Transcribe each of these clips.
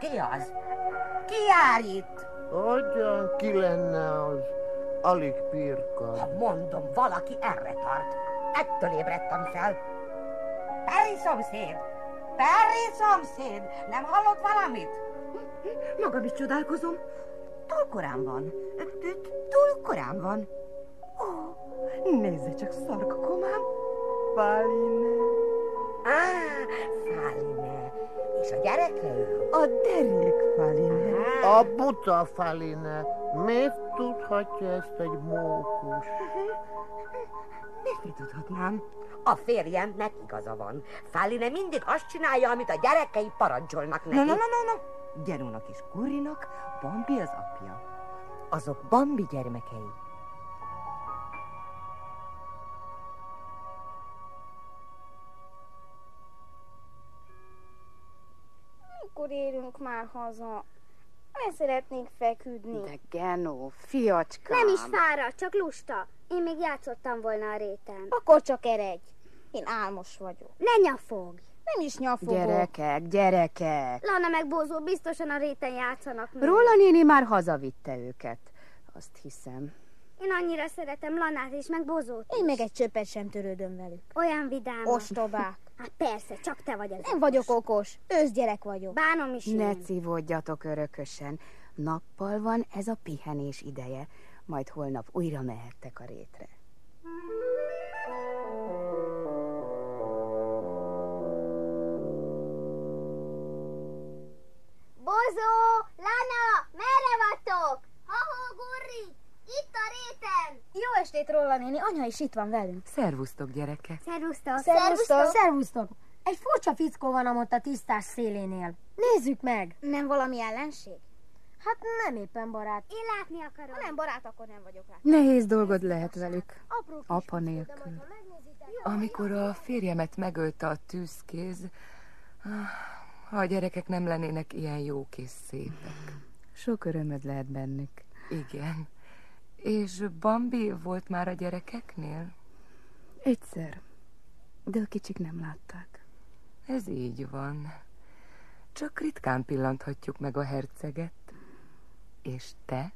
Ki az? Ki jár itt? Hogyan ki lenne az alig pirka? Ha mondom, valaki erre tart. Ettől ébredtem fel. Perry szomszéd! Perry szomszéd! Nem hallott valamit? Magam is csodálkozom. Túl korán van. Túl korán van. Nézze csak, szarkakomám. Faline. Faline. És a gyereke? A derék Faline. A buta Faline. Miért tudhatja ezt egy mókus? Miért tudhatnám? A férjemnek igaza van. Faline mindig azt csinálja, amit a gyerekei parancsolnak neki. No. Genónak és Currynak Bambi az apja. Azok Bambi gyermekei. Mikor érünk már haza? Nem szeretnék feküdni. De Genó, fiacskám. Nem is fáradt, csak lusta. Én még játszottam volna a réten. Akkor csak eredj. Én álmos vagyok. Ne nyafogj! Nem is nyafogok. Gyerekek. Lana meg Bózó biztosan a réten játszanak még. Róla néni már hazavitte őket. Azt hiszem. Én annyira szeretem Lanát is, meg Bózót is. Én meg egy csöppet sem törődöm velük. Olyan vidámak. Ostobák. Hát persze, csak te vagy az Nem vagyok okos. Őszgyerek vagyok. Bánom is Ne én. cívódjatok örökösen. Nappal van ez a pihenés ideje. Majd holnap újra mehettek a rétre. Bózó, Lana, merre vagytok? Ha-ho, Gurri, itt a réten. Jó estét, Róla néni. Anya is itt van velünk. Szervusztok, gyerekek. Szervusztok. Szervusztok. Egy furcsa fickó van amott a tisztás szélénél. Nézzük meg. Nem valami ellenség? Hát nem éppen barát. Én látni akarom. Ha nem barát, akkor nem vagyok rá. Nehéz dolgod lehet velük. Apró kis Apa fickó, de nélkül. majd, ha megnézitek... Amikor a férjemet megölte a tűzkéz, ha a gyerekek nem lennének ilyen jók és szépek. Sok örömöd lehet bennük. Igen. És Bambi volt már a gyerekeknél? Egyszer. De a kicsik nem látták. Ez így van. Csak ritkán pillanthatjuk meg a herceget. És te?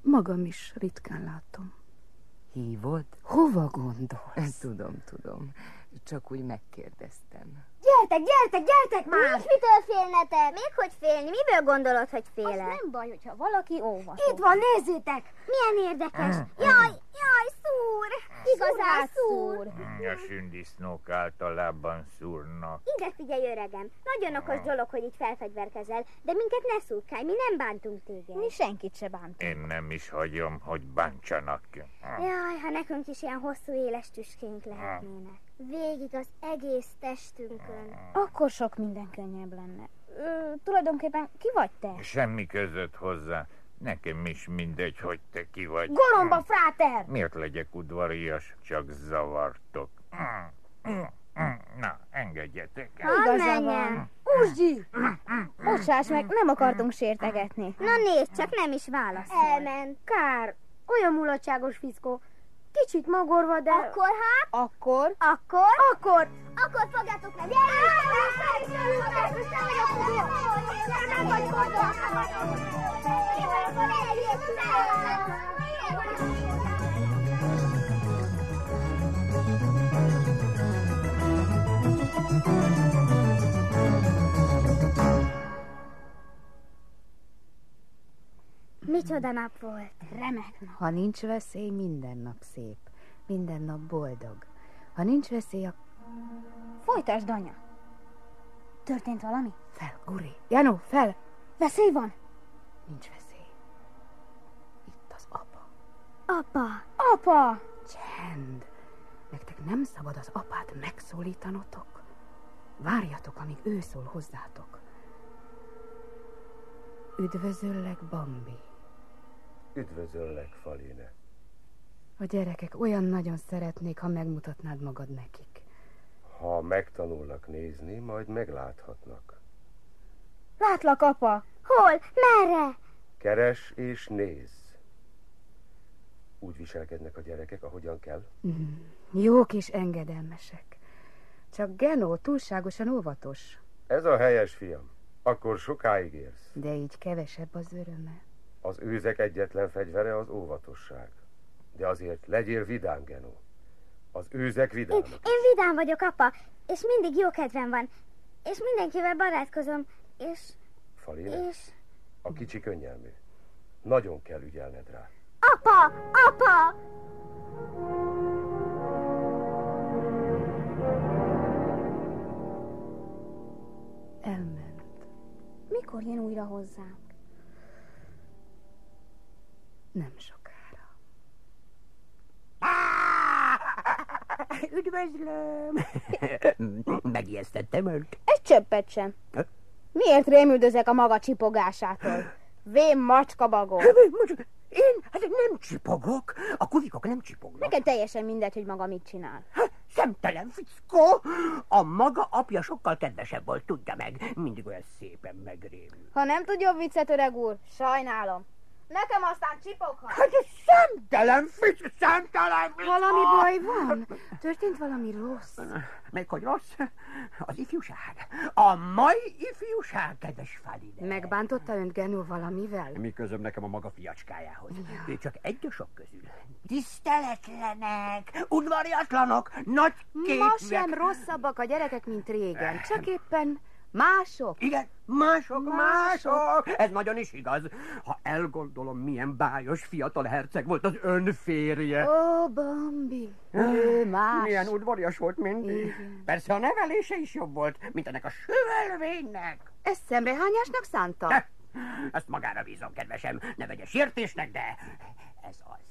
Magam is ritkán látom. Hívod? Hova gondolsz? Tudom. Csak úgy megkérdeztem. Gyertek már! Mitől félnetek? Még hogy félni? Miből gondolod, hogy Az félek? nem baj, hogyha valaki óvatos. Itt van, nézzétek! Milyen érdekes! Jaj, szúr! Igazán szúr! A sündisznók általában szúrnak. Ide figyelj, öregem! Nagyon okos dolog, hogy itt felfegyverkezel, de minket ne szurkálj, mi nem bántunk téged. Mi senkit se bántunk. Én nem is hagyom, hogy bántsanak. Jaj, ha nekünk is ilyen hosszú éles tüskénk lehetnének. Végig az egész testünkön. Akkor sok minden könnyebb lenne. Tulajdonképpen ki vagy te? Semmi között hozzá. Nekem is mindegy, hogy te ki vagy. Golomba, fráter! Miért legyek udvarias? Csak zavartok. Na, engedjetek el. Igaza van. Uzsgyi! Bocsáss meg, nem akartunk sértegetni. Na nézd, csak nem is válaszol. Elment. Kár. Olyan mulatságos fickó. Kicsit magorva, de... Akkor hát? Akkor? Akkor fogjátok meg! Micsoda nap volt? Remek nap. Ha nincs veszély, minden nap szép. Minden nap boldog. Ha nincs veszély, Folytasd, anya. Történt valami? fel, Guri. Janó, fel! Veszély van? Nincs veszély. Itt az apa. Apa! Csend! Nektek nem szabad az apát megszólítanotok. Várjatok, amíg ő szól hozzátok. Üdvözöllek, Bambi. Üdvözöllek, Faline. A gyerekek olyan nagyon szeretnék, ha megmutatnád magad nekik. Ha megtanulnak nézni, majd megláthatnak. Látlak, apa. Hol? Merre? Keres és nézz. Úgy viselkednek a gyerekek, ahogyan kell? Jók és engedelmesek. Csak Genó túlságosan óvatos. Ez a helyes, fiam. Akkor sokáig érsz. De így kevesebb az öröme. Az őzek egyetlen fegyvere az óvatosság. De azért legyél vidám, Genó. Az őzek vidámok. Én vidám vagyok, apa, és mindig jó kedvem van. És mindenkivel barátkozom, és... Faline, a kicsi könnyelmű. Nagyon kell ügyelned rá. Apa! Apa! Elment. Mikor jön újra hozzánk? Nem sokára. Üdvözlöm! Megijesztettem önt? Egy csöppet sem. Miért rémüldözek a maga csipogásától? Vén macska bagó. Én? Hát nem csipogok. A kulikok nem csipognak. Neked teljesen mindegy, hogy maga mit csinál. Szemtelen fickó! A maga apja sokkal kedvesebb volt, tudja meg. Mindig olyan szépen megrémül. Ha nem tud jobb viccet, öreg úr, sajnálom. Nekem aztán csipoghat. Hát ez szemtelen fickó, szemtelen fickó! Valami baj van? Történt valami rossz? Meg hogy rossz? Az ifjúság. A mai ifjúság, kedves Faline. Megbántotta önt Genó valamivel? Mi közöm nekem a maga fiacskájához? Ő csak egy a sok közül. Tiszteletlenek, udvariatlanok, nagy képűek. Ma sem rosszabbak a gyerekek, mint régen. Csak éppen mások. Igen, mások. Ez nagyon is igaz. Ha elgondolom, milyen bájos fiatal herceg volt az ön férje. Ó, Bambi, ő más. Milyen udvarias volt mindig. Igen. Persze a nevelése is jobb volt, mint ennek a süvelvénynek. Ezt szemrehányásnak szánta? De, ezt magára bízom, kedvesem. Ne vegye sértésnek, de ez az.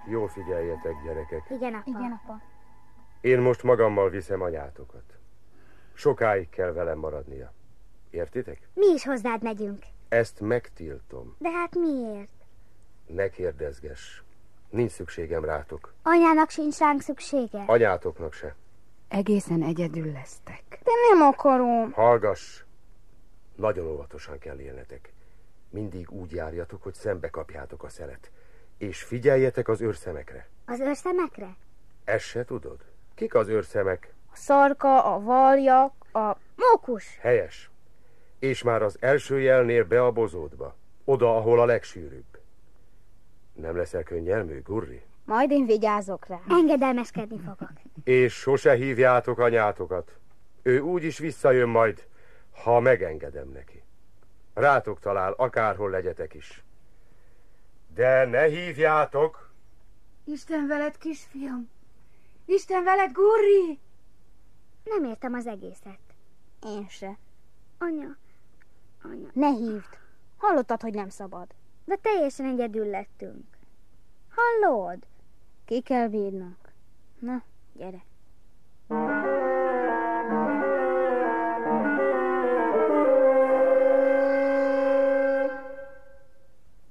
Jól figyeljetek, gyerekek. Igen, apa. Igen, apa. Én most magammal viszem anyátokat. Sokáig kell velem maradnia. Értitek? Mi is hozzád megyünk. Ezt megtiltom. De hát miért? Ne kérdezgess. Nincs szükségem rátok. Anyának sincs ránk szüksége. Anyátoknak se. Egészen egyedül lesztek. De nem akarom. Hallgass! Nagyon óvatosan kell élnetek. Mindig úgy járjatok, hogy szembe kapjátok a szelet. És figyeljetek az őrszemekre. Az őrszemekre? Ezt se tudod? Kik az őrszemek? A szarka, a valjak, a mókus. Helyes. És már az első jelnél be a bozótba. Oda, ahol a legsűrűbb. Nem leszel könnyelmű, Gurri? Majd én vigyázok rá. Engedelmeskedni fogok. És sose hívjátok anyátokat. Ő úgyis visszajön majd, ha megengedem neki. Rátok talál, akárhol legyetek is. De ne hívjátok! Isten veled, kisfiam! Isten veled, Gurri! Nem értem az egészet. Én se. Anya. Ne hívd. Hallottad, hogy nem szabad. De teljesen egyedül lettünk. Hallod? Ki kell bírnak. Na, gyere.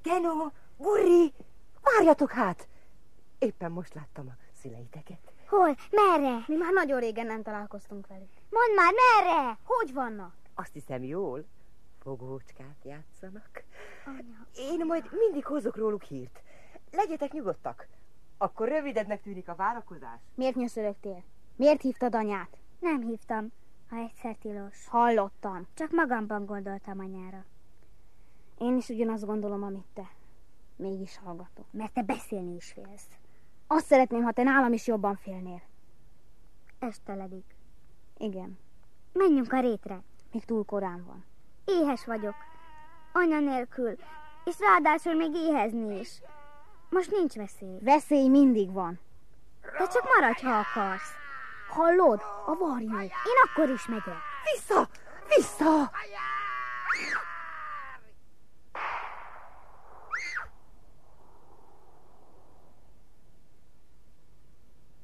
Genó, Gurri, várjatok hát! Éppen most láttam a szüleiteket. Hol? Merre? Mi már nagyon régen nem találkoztunk velük. Mondd már, merre? Hogy vannak? Azt hiszem jól. Fogócskát játszanak. Anya. Én majd mindig hozok róluk hírt. Legyetek nyugodtak. Akkor rövidednek tűnik a várakozás. Miért nyöszörögtél? Miért hívtad anyát? Nem hívtam, ha egyszer tilos. Hallottam. Csak magamban gondoltam anyára. Én is ugyanazt gondolom, amit te. Mégis hallgatok. Mert te beszélni is félsz. Azt szeretném, ha te nálam is jobban félnél. Esteledik. Igen. Menjünk a rétre. Még túl korán van. Éhes vagyok. Anya nélkül. És ráadásul még éhezni is. Most nincs veszély. Veszély mindig van. De csak maradj, ha akarsz. Hallod? A varjú. Én akkor is megyek. Vissza! Vissza!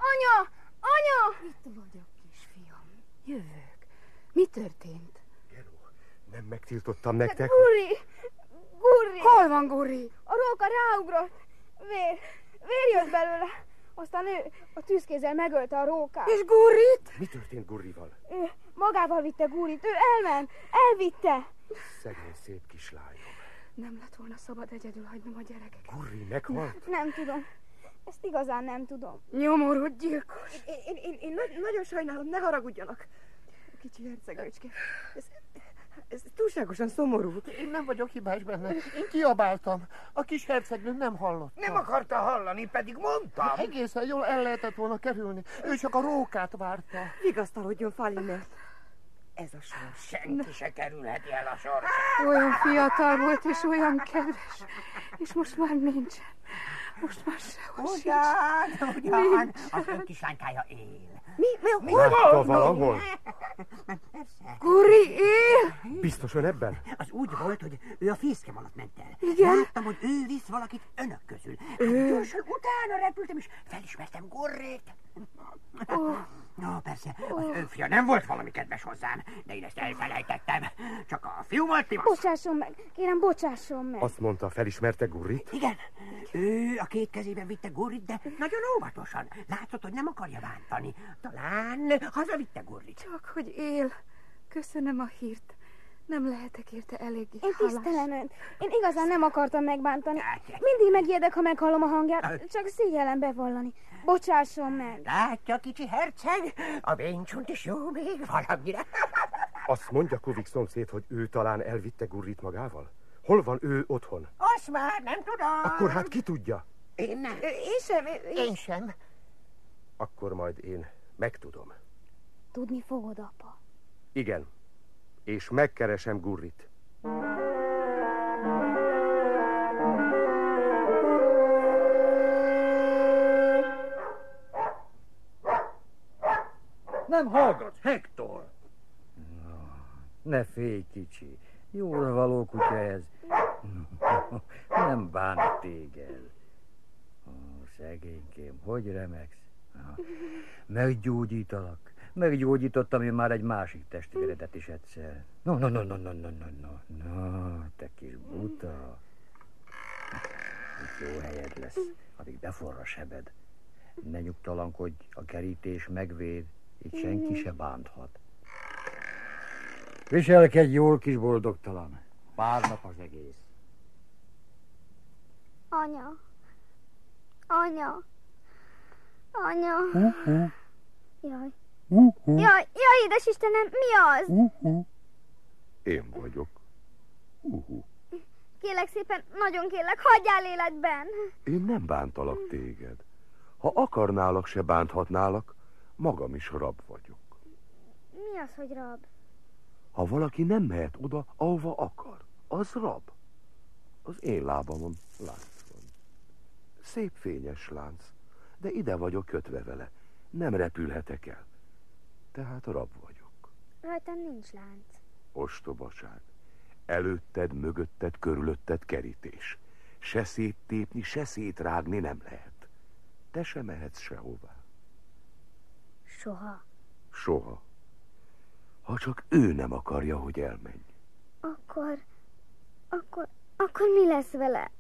Anya! Anya! Itt vagyok, kisfiam. Jövök. Mi történt? Genó, nem megtiltottam nektek? Gurri! Gurri! Hol van Gurri? A róka ráugrott. Vér jött belőle. Aztán ő a tűzkézzel megölte a rókát. És Gurrit? Mi történt Gurrival? Magával vitte Gurit, ő elment, elvitte. Szegény szép kislányom. Nem lett volna szabad egyedül hagynom a gyerekeket. Gurri meghalt? Nem tudom. Ezt igazán nem tudom. Nyomorult gyilkos. Én nagyon sajnálom, ne haragudjanak. Kicsi hercegnőcske. Ez túlságosan szomorú. Én nem vagyok hibás benne. Én kiabáltam. A kis hercegnő nem hallotta. Nem akarta hallani, pedig mondtam. Egészen jól el lehetett volna kerülni. Ő csak a rókát várta. Vigasztalodjon, Faline. Ez a sors. Senki se kerülheti el a sors. Olyan fiatal volt és olyan kedves. És most már nincsen. Most már sehol sincs. Ugyan, az ön kislánykája él. Mi? Látta valahol? Guri él? Biztos ön ebben? Az úgy volt, hogy ő a fészkem alatt ment el. Igen? Láttam, hogy ő visz valakit önök közül. Gyorsan utána repültem, és felismertem Gurrit. No, persze, az ön fia nem volt valami kedves hozzám, de én ezt elfelejtettem. Csak a fiú volt, Timasz. Bocsásson meg, kérem, bocsásson meg. Azt mondta, felismerte Gurrit? Igen, ő a két kezében vitte Gurrit, de nagyon óvatosan. Látszott, hogy nem akarja bántani. Talán hazavitte Gurrit. Csak hogy él. Köszönöm a hírt. Nem lehetek érte eléggé Én hálás. tisztelem önt. Én igazán nem akartam megbántani. Mindig megijedek, ha meghallom a hangját. Csak szégyellem bevallani. Bocsásson meg. Látja, kicsi herceg? A béncsunt is jó még valamire. Azt mondja Kuvik szomszéd, hogy ő talán elvitte Gurrit magával? Hol van ő otthon? Azt már nem tudom. Akkor hát ki tudja? Én nem. Én sem. Akkor majd én megtudom. Tudni fogod, apa. Igen. És megkeresem Gurrit. Nem hallgatsz, Hektor? Ne félj, kicsi. Jóra való kutya ez. Nem bánt téged. Szegénykém, hogy remegsz? Meggyógyítalak. Meggyógyítottam én már egy másik testvéredet is egyszer. No, te kis buta. Itt jó helyed lesz, addig beforra sebed. Ne nyugtalankodj, a kerítés megvéd, itt senki se bánthat. Viselkedj jól, kis boldogtalan. Pár nap az egész. Anya. Anya. Anya. Jaj. Jaj, édes Istenem, mi az? Én vagyok. Kérlek szépen, nagyon kérlek, hagyjál életben. Én nem bántalak téged. Ha akarnálak, se bánthatnálak, magam is rab vagyok. Mi az, hogy rab? Ha valaki nem mehet oda, ahova akar, az rab. Az én lábamon lánc van. Szép fényes lánc, de ide vagyok kötve vele. Nem repülhetek el. Tehát rab vagyok. Rajtam nincs lánc. Ostobaság. Előtted, mögötted, körülötted kerítés. Se széttépni, se szétrágni nem lehet. Te se mehetsz sehová. Soha. Soha. Ha csak ő nem akarja, hogy elmenj. Akkor mi lesz vele?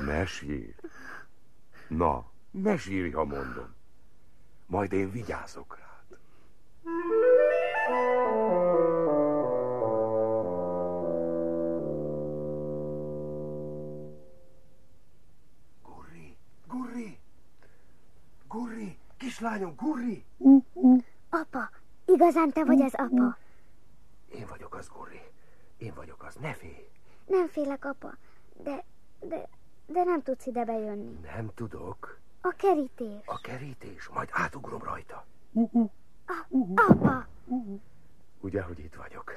Ne sírj. Na, ne sírj, ha mondom. Majd én vigyázok rád. Gurri, kislányom, Gurri! Apa, igazán te vagy az apa? Én vagyok az, Gurri. Én vagyok az, ne félj. Nem félek, apa, de nem tudsz ide bejönni. Nem tudok. A kerítés. A kerítés, majd átugrom rajta. Apa! Ugye, hogy itt vagyok?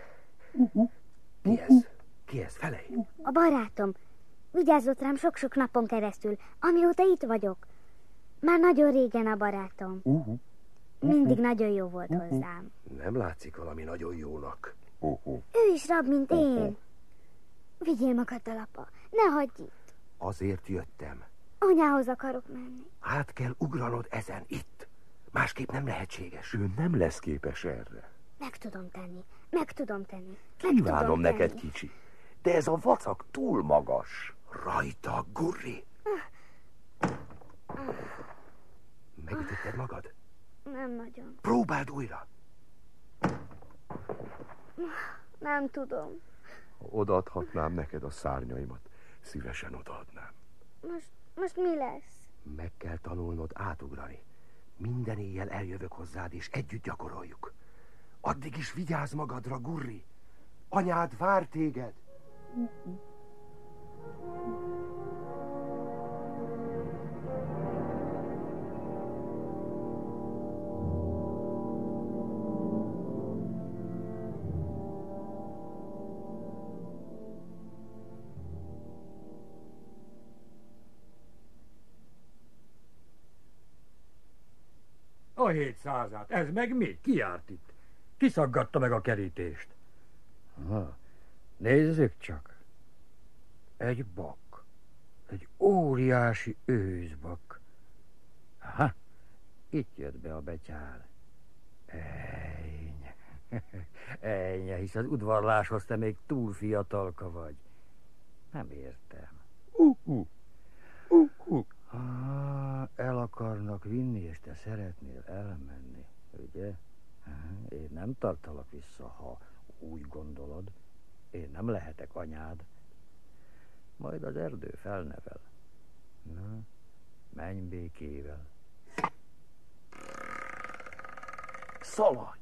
Ki ez? Ki ez? Felej? A barátom. Vigyázott rám sok-sok napon keresztül, amióta itt vagyok. Már nagyon régen a barátom. Mindig nagyon jó volt hozzám. Nem látszik valami nagyon jónak. Ő is rab, mint én. Vigyél magaddal, apa. Ne hagyj itt. Azért jöttem. Anyához akarok menni. Hát kell ugranod ezen, itt. Másképp nem lehetséges. Ő nem lesz képes erre. Meg tudom tenni. Meg tudom tenni. Kívánom neked, kicsi. De ez a vacak túl magas. Rajta, Gurri. Megütötted magad? Nem nagyon. Próbáld újra. Nem tudom. Ha odaadhatnám neked a szárnyaimat, szívesen odaadnám. Most mi lesz? Meg kell tanulnod átugrani. Minden éjjel eljövök hozzád, és együtt gyakoroljuk. Addig is vigyázz magadra, Gurri. Anyád vár téged. A 700-át, ez meg mi? Ki járt itt? Ki szaggatta meg a kerítést? Nézzük csak. Egy bak. Egy óriási őzbak. Aha, itt jött be a betyár. Ennyi, hisz az udvarláshoz te még túl fiatalka vagy. Nem értem. El akarnak vinni, és te szeretnél elmenni, ugye? Én nem tartalak vissza, ha úgy gondolod. Én nem lehetek anyád. Majd az erdő felnevel. Na, menj békével. Szaladj!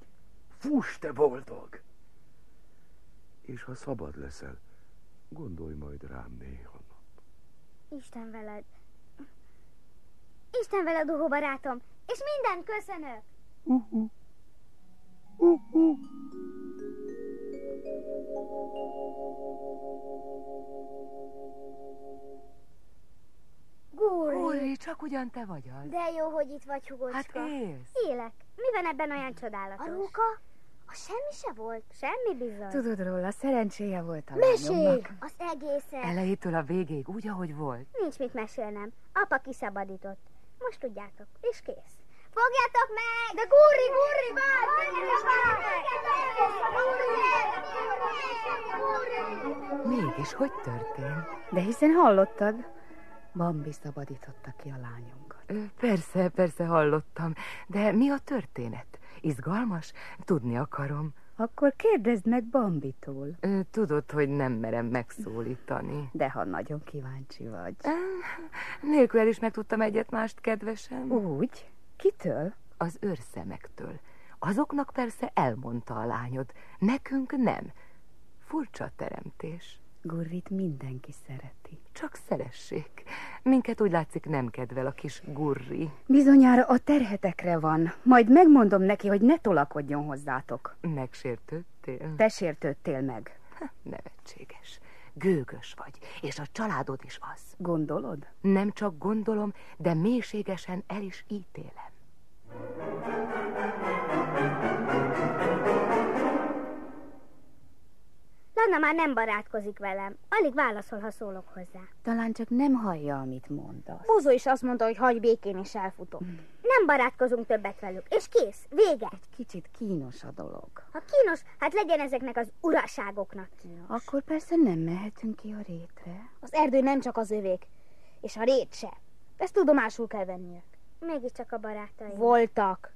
Fuss, te boldog! És ha szabad leszel, gondolj majd rám néha. Isten veled. Isten veled, Duhó barátom, és mindent köszönök. Gurri, csak ugyan te vagy az. De jó, hogy itt vagy, Hugocska. Hát élsz. Élek. Mi van ebben olyan csodálatos? A róka? A semmi se volt. Semmi bizony. Tudod róla, szerencséje volt a Mesélj! lányomnak. Az egészet. Elejétől a végéig, úgy, ahogy volt. Nincs mit mesélnem. Apa kiszabadított. Most tudjátok. És kész. Fogjátok meg! De Gurri, várj! Mégis, hogy történt? De hiszen hallottad, Bambi szabadította ki a lányunkat. Persze hallottam. De mi a történet? Izgalmas? Tudni akarom. Akkor kérdezd meg Bambitól. Tudod, hogy nem merem megszólítani. De ha nagyon kíváncsi vagy. Nélkül el is megtudtam egyet-mást, kedvesem. Úgy? Kitől? Az őrszemektől. Azoknak persze elmondta a lányod, nekünk nem. Furcsa teremtés. Gurrit mindenki szereti. Csak szeressék. Minket úgy látszik nem kedvel a kis Gurri. Bizonyára a terhetekre van. Majd megmondom neki, hogy ne tolakodjon hozzátok. Megsértődtél? Te sértődtél meg. Nevetséges. Gőgös vagy, és a családod is az. Gondolod? Nem csak gondolom, de mélységesen el is ítélem. Lanna már nem barátkozik velem. Alig válaszol, ha szólok hozzá. Talán csak nem hallja, amit mondasz. Bozó is azt mondta, hogy hagyj békén, és elfutok. Nem barátkozunk többet velük, és kész, vége. Egy kicsit kínos a dolog. Ha kínos, hát legyen ezeknek az uraságoknak kínos. Akkor persze nem mehetünk ki a rétre. Az erdő nem csak az övék, és a rét se. Ezt tudomásul kell venniük. Mégiscsak a barátaim. Voltak.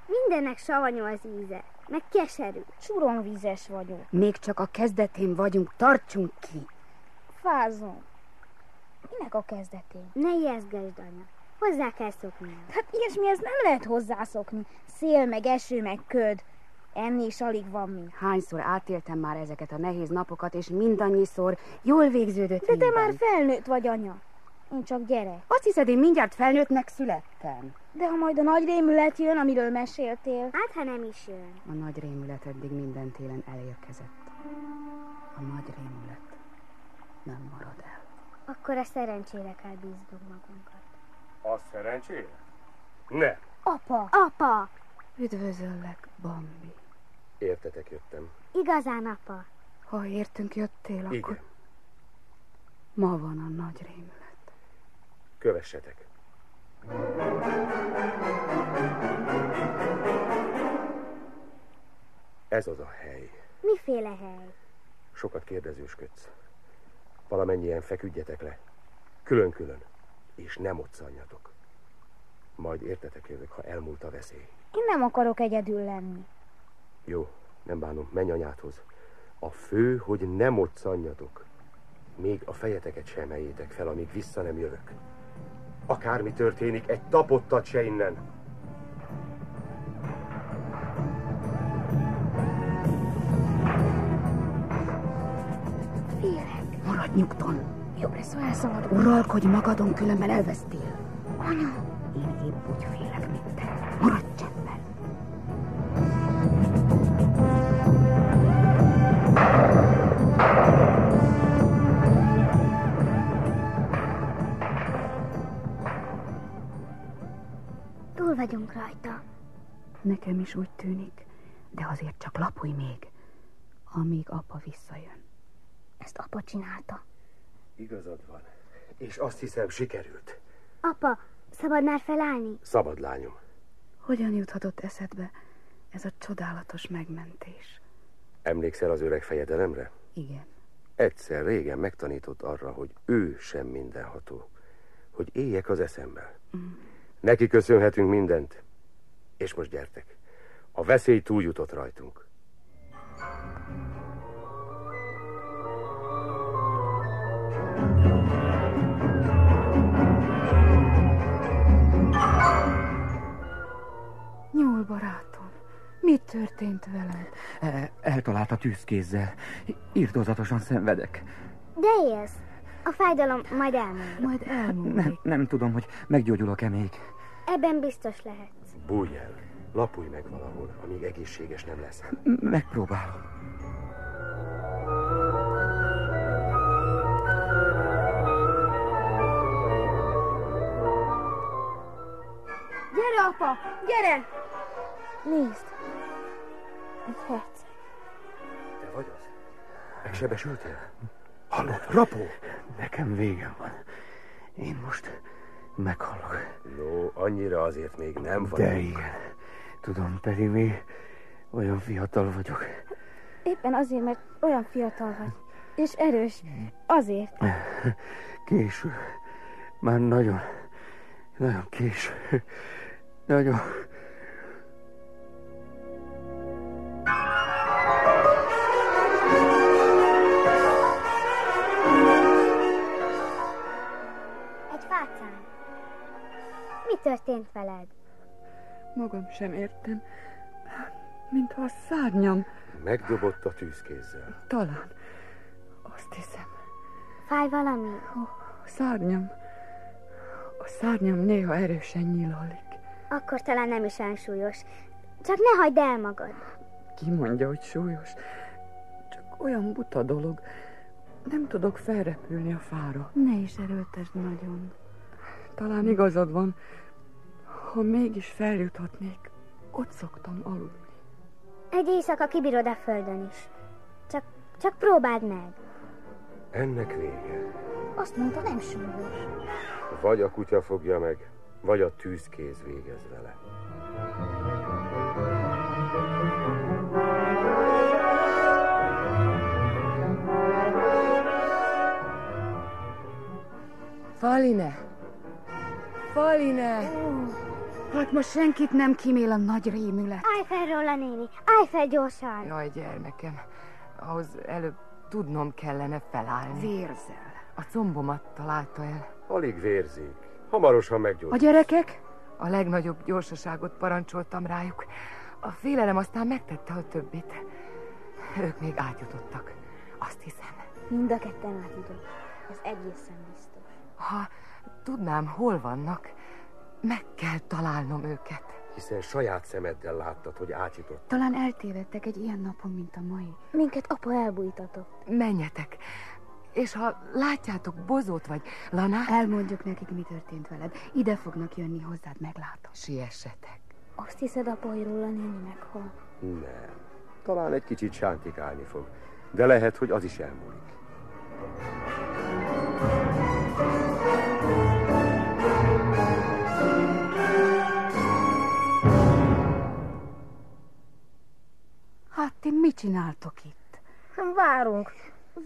Mindennek savanyú az íze, meg keserű. Csuromvízes vagyok. Még csak a kezdetén vagyunk, tartsunk ki. Fázom. Minek a kezdetén? Ne ijesztgesd, anya. Hozzá kell szokni. Hát ilyesmihez nem lehet hozzászokni. Szél, meg eső, meg köd. Enni is alig van mi. Hányszor átéltem már ezeket a nehéz napokat, és mindannyiszor jól végződött De minden. te már felnőtt vagy, anya. Én csak gyerek. Azt hiszed, én mindjárt felnőttnek születtem? De ha majd a nagy rémület jön, amiről meséltél... Hát, ha nem is jön. A nagy rémület eddig minden télen elérkezett. A nagy rémület nem marad el. Akkor a szerencsére kell bíznunk magunkat. A szerencsére? Nem. Apa! Apa! Üdvözöllek, Bambi. Értetek jöttem. Igazán, apa. Ha értünk jöttél, akkor... Igen. Ma van a nagy rémület. Kövessetek. Ez az a hely. Miféle hely? Sokat kérdezősködsz. Valamennyien feküdjetek le. Külön-külön. És nem moccanjatok. Majd értetek jövök, ha elmúlt a veszély. Én nem akarok egyedül lenni. Jó, nem bánom, menj anyádhoz. A fő, hogy ne moccanjatok. Még a fejeteket sem emeljétek fel, amíg vissza nem jövök. Akármi történik, egy tapottat se innen. Félek. Maradj nyugton. Jobb lesz, ha elszabadul. Uralkodj magadon, különben elvesztél. Anya! Én épp úgy félek, mint te. Maradj csendben. Túl vagyunk rajta. Nekem is úgy tűnik, de azért csak lapulj még, amíg apa visszajön. Ezt apa csinálta. Igazad van. És azt hiszem, sikerült. Apa, szabad már felállni? Szabad, lányom. Hogyan juthatott eszedbe ez a csodálatos megmentés? Emlékszel az öreg fejedelemre? Igen. Egyszer régen megtanított arra, hogy ő sem mindenható. Hogy éljek az eszemmel. Neki köszönhetünk mindent. És most gyertek. A veszély túljutott rajtunk. Nyúl, barátom, mi történt veled? Eltalált a tűzkézzel. Irtózatosan szenvedek. De élsz. A fájdalom majd elmúlik. Majd elmúlik. Nem tudom, hogy meggyógyulok-e még. Ebben biztos lehetsz. Bújj el. Lapulj meg valahol, amíg egészséges nem lesz. Megpróbálom. Gyere, apa! Gyere! Nézd! Egy herceg. Te vagy az? Megsebesültél? Hallod? Rapó! Nekem végem van. Én most meghalok. No, annyira azért még nem vagy. De igen. Tudom, pedig még olyan fiatal vagyok. Éppen azért, mert olyan fiatal vagy. És erős. Azért. Késő. Már nagyon késő. Nagyon... Egy fácán. Mi történt veled? Magam sem értem. Mintha a szárnyam... Megdobott a tűzkézzel. Talán. Azt hiszem. Fáj valami? A szárnyam néha erősen nyílalik. Akkor talán nem is olyan súlyos. Csak ne hagyd el magad. Ki mondja, hogy súlyos? Csak olyan buta dolog. Nem tudok felrepülni a fára. Ne is erőltesd nagyon. Talán igazad van. Ha mégis feljuthatnék, ott szoktam aludni. Egy éjszaka kibírod a földön is. Csak próbáld meg. Ennek vége. Azt mondta, nem súlyos. Vagy a kutya fogja meg, vagy a tűzkéz végez vele. Faline! Faline! Hát most senkit nem kímél a nagy rémület. Állj fel róla, néni! Állj fel gyorsan! Jaj, gyermekem, ahhoz előbb tudnom kellene felállni. Vérzel. A combomat találta el. Alig vérzik. Hamarosan meggyógyul. A gyerekek? A legnagyobb gyorsaságot parancsoltam rájuk. A félelem aztán megtette a többit. Ők még átjutottak. Azt hiszem. Mind a ketten átjutott. Ez egészen biztos. Ha tudnám, hol vannak, meg kell találnom őket. Hiszen saját szemeddel láttad, hogy átjutott. Talán eltévedtek egy ilyen napon, mint a mai. Minket apa elbújtatott. Menjetek. És ha látjátok Bozót vagy Lanát... Elmondjuk nekik, mi történt veled. Ide fognak jönni hozzád, meglátom. Siessetek. Azt hiszed, apa, hogy róla néni meghal? Nem. Talán egy kicsit sántikálni fog. De lehet, hogy az is elmúlik. Hát ti mit csináltok itt? Várunk.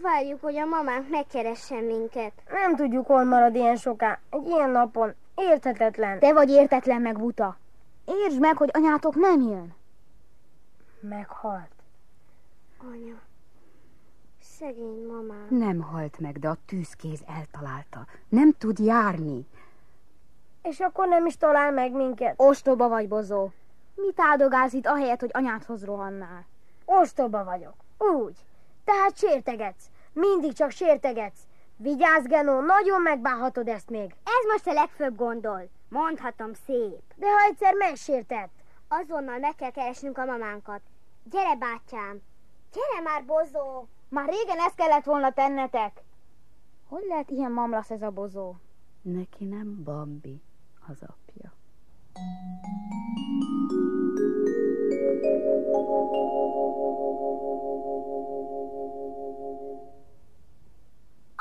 Várjuk, hogy a mamánk megkeressen minket. Nem tudjuk, hol marad ilyen soká. Egy ilyen napon. Érthetetlen. Te vagy értetlen meg buta. Értsd meg, hogy anyátok nem jön. Meghalt. Anya, szegény mamám. Nem halt meg, de a tűzkéz eltalálta. Nem tud járni. És akkor nem is talál meg minket. Ostoba vagy, bozó. Mit áldogálsz itt ahelyett, hogy anyádhoz rohannál? Ostoba vagyok. Úgy. Tehát sértegetsz. Mindig csak sértegetsz. Vigyázz, Genó, nagyon megbánhatod ezt még. Ez most a legfőbb gondol. Mondhatom, szép. De ha egyszer megsértett? Azonnal meg kell keresnünk a mamánkat. Gyere, bátyám. Gyere már, bozó. Már régen ezt kellett volna tennetek. Hogy lehet ilyen mamlasz ez a bozó? Neki nem Bambi az apja.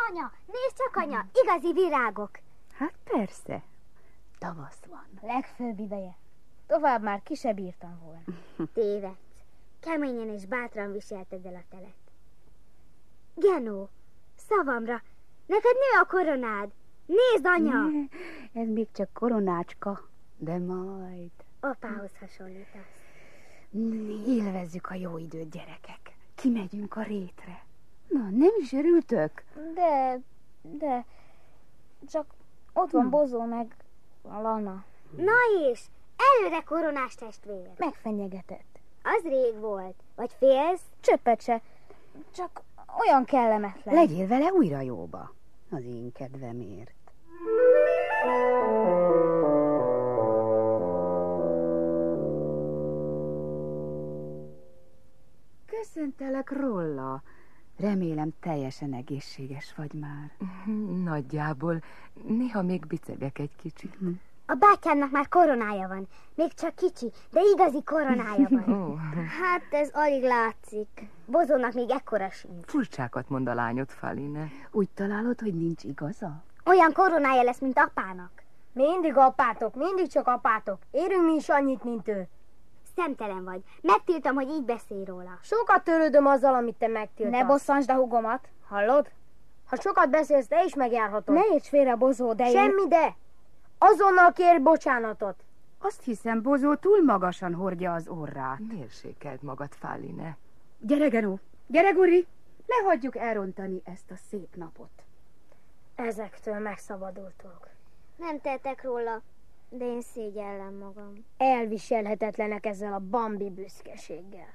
Anya, nézd csak, anya, igazi virágok. Hát persze, tavasz van. Legfőbb ideje. Tovább már ki se bírtam volna. Tévedsz. Keményen és bátran viselted el a telet. Genó, szavamra, neked nő a koronád. Nézd, anya! Ez még csak koronácska, de majd... Apához hasonlítasz. Élvezzük a jó időt, gyerekek. Kimegyünk a rétre. Na, nem is örültök? De... Csak ott van Bozó meg a Lana. Na és, előre koronás testvér. Megfenyegetett. Az rég volt. Vagy félsz? Csöppet se. Csak olyan kellemetlen. Legyél vele újra jóba. Az én kedvemért. Köszöntelek, Rolla. Remélem teljesen egészséges vagy már. Nagyjából. Néha még bicegek egy kicsit. A bátyámnak már koronája van. Még csak kicsi, de igazi koronája van. Hát ez alig látszik. Bozónak még ekkora sincs. Furcsákat mond a lányod, Faline. Úgy találod, hogy nincs igaza? Olyan koronája lesz, mint apának. Mindig apátok, mindig csak apátok. Érünk mi is annyit, mint ő. Szemtelen vagy. Megtiltom, hogy így beszélj róla. Sokat törődöm azzal, amit te megtiltasz. Ne bosszantsd a hugomat, hallod? Ha sokat beszélsz, te is megjárhatod. Ne érts félre, Bozó, de Semmi de! Azonnal kérj bocsánatot. Azt hiszem, Bozó túl magasan hordja az orrát. Mérsékeld magad, Faline. Gyere, Genó! Gyere, Guri! Ne hagyjuk elrontani ezt a szép napot. Ezektől megszabadultok. Nem tettek róla, de én szégyellem magam. Elviselhetetlenek ezzel a Bambi büszkeséggel.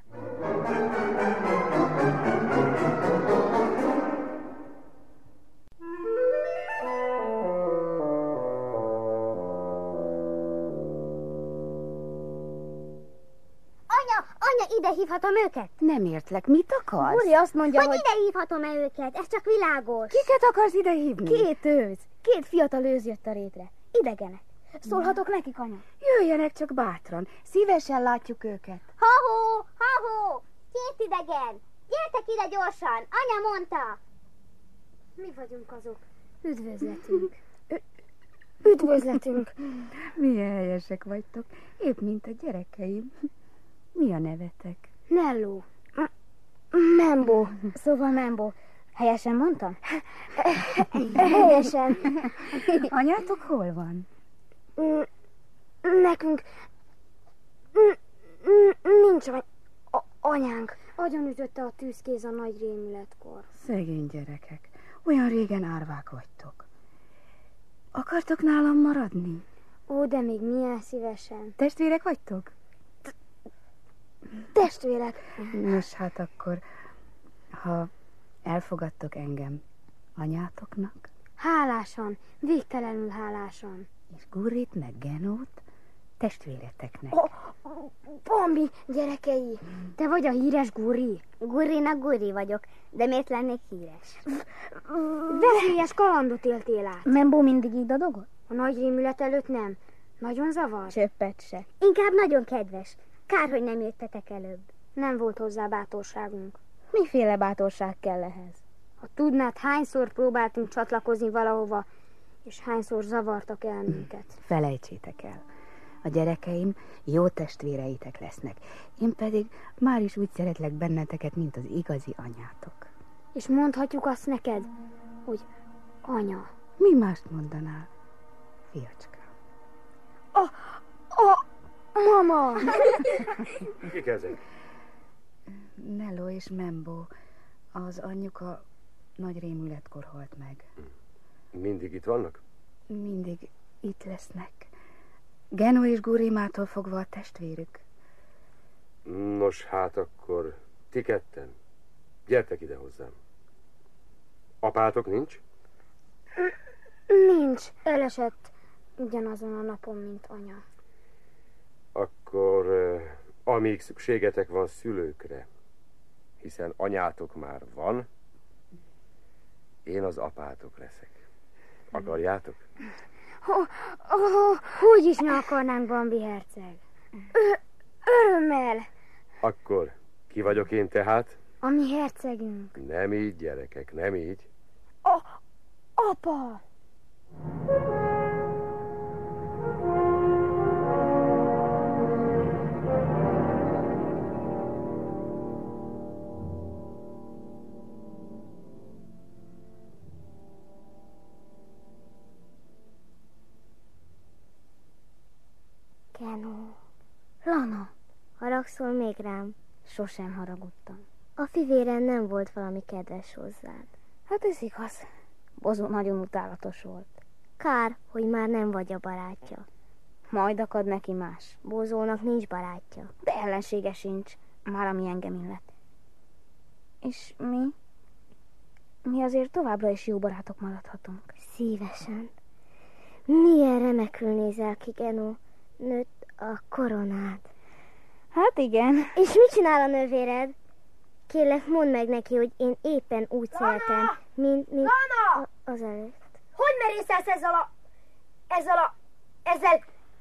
Anya, ide hívhatom őket? Nem értlek, mit akarsz? Guri azt mondja, hogy ide hívhatom-e őket, ez csak világos. Kiket akarsz ide hívni? 2 őz. 2 fiatal őz jött a rétre. Idegenek. Szólhatok nekik, anya? Jöjjenek csak bátran. Szívesen látjuk őket. Ha-hó, ha-hó! 2 idegen! Gyertek ide gyorsan! Anya mondta! Mi vagyunk azok. Üdvözletünk. Üdvözletünk. Milyen helyesek vagytok. Épp mint a gyerekeim. Mi a nevetek? Nello. Membo. Szóval Membo. Helyesen mondtam? Helyesen. Anyátok hol van? Nekünk nincs anyánk. Agyonütötte a tűzkéz a nagy rémületkor. Szegény gyerekek. Olyan régen árvák vagytok. Akartok nálam maradni? Ó, de még milyen szívesen. Testvérek vagytok? Testvérek. Nos, hát akkor, ha elfogadtok engem anyátoknak. Hálásan, végtelenül hálásan. És Gurrit meg Genót testvéreteknek. Bambi, gyerekei, te vagy a híres Gurri? Gurrinak Gurri vagyok, de miért lennék híres? Veszélyes kalandot éltél át. Membo mindig így dadogott? A nagy rémület előtt nem. Nagyon zavar? Csöppet se. Inkább nagyon kedves. Kár, hogy nem jöttetek előbb. Nem volt hozzá bátorságunk. Miféle bátorság kell ehhez? Ha tudnád, hányszor próbáltunk csatlakozni valahova, és hányszor zavartak el minket. Felejtsétek el. A gyerekeim jó testvéreitek lesznek. Én pedig már is úgy szeretlek benneteket, mint az igazi anyátok. És mondhatjuk azt neked, hogy anya. Mi mást mondanál, fiacskám? Mama! Kik ezek? Nello és Membo. Az anyjuka nagy rémületkor halt meg. Mindig itt vannak? Mindig itt lesznek. Geno és Gurimától fogva a testvérük. Nos, hát akkor ti ketten. Gyertek ide hozzám. Apátok nincs? Nincs. Elesett ugyanazon a napon, mint anya. Akkor amíg szükségetek van szülőkre, hiszen anyátok már van, én az apátok leszek. Akarjátok? Hogy is ne akarnánk, Bambi herceg? Örömmel. Akkor ki vagyok én tehát? A mi hercegünk. Nem így, gyerekek, nem így. Apa! Geno, Lana, haragszol még rám? sosem haragudtam. A fivérem nem volt valami kedves hozzád. Hát ez igaz. Bozó nagyon utálatos volt. Kár, hogy már nem vagy a barátja. Majd akad neki más. Bozónak nincs barátja. De ellensége sincs, már ami engem illet. És mi? Mi azért továbbra is jó barátok maradhatunk. Szívesen. Milyen remekül nézel ki, Geno. Nőtt a koronád. Hát igen. És mit csinál a nővéred? Kérlek, mondd meg neki, hogy én éppen úgy szeretem, mint Lana! Az előtt. Hogy merészelsz ezzel?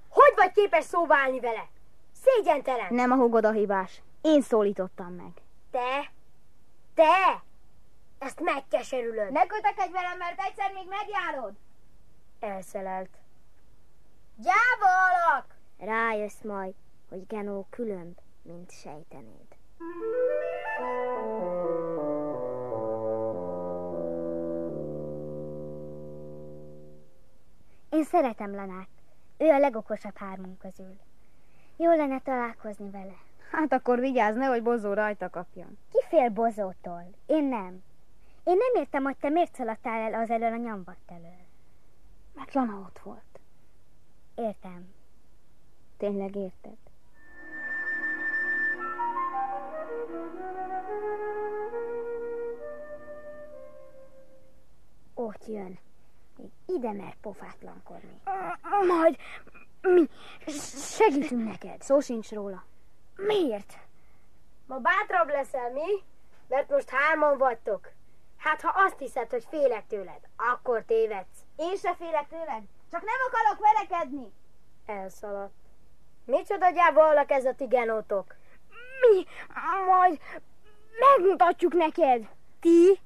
Hogy vagy képes szóba állni vele? Szégyentelen! Nem a hugod a hibás. Én szólítottam meg. Te! Ezt megkeserülöd. Ne kötekedj velem, mert egyszer még megjárod. Elszelelt. Gyáva alak! Rájössz majd, hogy Geno különb, mint sejtenéd. Én szeretem Lanát. Ő a legokosabb hármunk közül. Jó lenne találkozni vele. Hát akkor vigyázz, nehogy Bozó rajta kapjon. Ki fél Bozótól? Én nem. Én nem értem, hogy te miért szaladtál el az elől a nyomvat elől. Mert Lana ott volt. Értem. Tényleg érted? Ott jön. Még ide mer pofátlankodni. Majd mi segítünk neked. Szó sincs róla. Miért? Ma bátrabb leszel, mi? Mert most 3 vagytok. Hát ha azt hiszed, hogy félek tőled, akkor tévedsz. Én se félek tőled, csak nem akarok verekedni. Elszaladt. Micsoda gyáva alak ez a ti Genótok? Mi? Majd megmutatjuk neked. Ti?